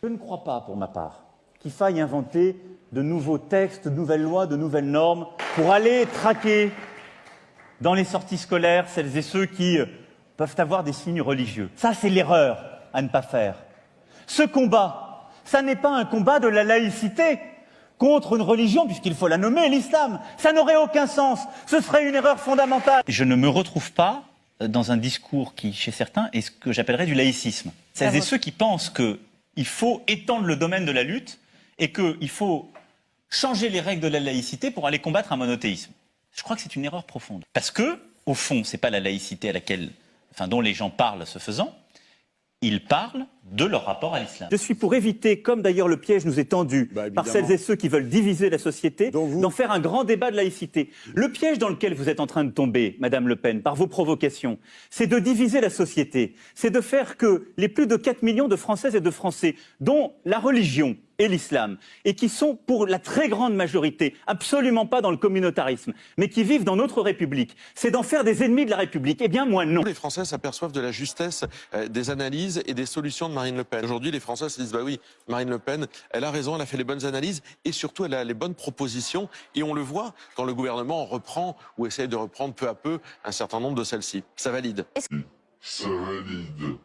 Je ne crois pas, pour ma part, qu'il faille inventer de nouveaux textes, de nouvelles lois, de nouvelles normes pour aller traquer dans les sorties scolaires celles et ceux qui peuvent avoir des signes religieux. Ça, c'est l'erreur à ne pas faire. Ce combat, ça n'est pas un combat de la laïcité contre une religion, puisqu'il faut la nommer, l'islam. Ça n'aurait aucun sens. Ce serait une erreur fondamentale. Je ne me retrouve pas dans un discours qui, chez certains, est ce que j'appellerais du laïcisme. Celles et ceux qui pensent qu'il faut étendre le domaine de la lutte et qu'il faut changer les règles de la laïcité pour aller combattre un monothéisme. Je crois que c'est une erreur profonde. Parce que, au fond, ce n'est pas la laïcité dont les gens parlent ce faisant. Ils parlent de leur rapport à l'islam. Je suis pour éviter, comme d'ailleurs le piège nous est tendu par celles et ceux qui veulent diviser la société, d'en faire un grand débat de laïcité. Le piège dans lequel vous êtes en train de tomber, Madame Le Pen, par vos provocations, c'est de diviser la société. C'est de faire que les plus de 4 millions de Françaises et de Français, dont la religion et l'islam, et qui sont pour la très grande majorité absolument pas dans le communautarisme, mais qui vivent dans notre République, c'est d'en faire des ennemis de la République. Eh bien, moi, non. Les Français s'aperçoivent de la justesse des analyses et des solutions de Marine Le Pen. Aujourd'hui, les Français se disent, bah oui, Marine Le Pen, elle a raison, elle a fait les bonnes analyses et surtout, elle a les bonnes propositions. Et on le voit quand le gouvernement reprend ou essaye de reprendre peu à peu un certain nombre de celles-ci. Ça valide. Ça valide.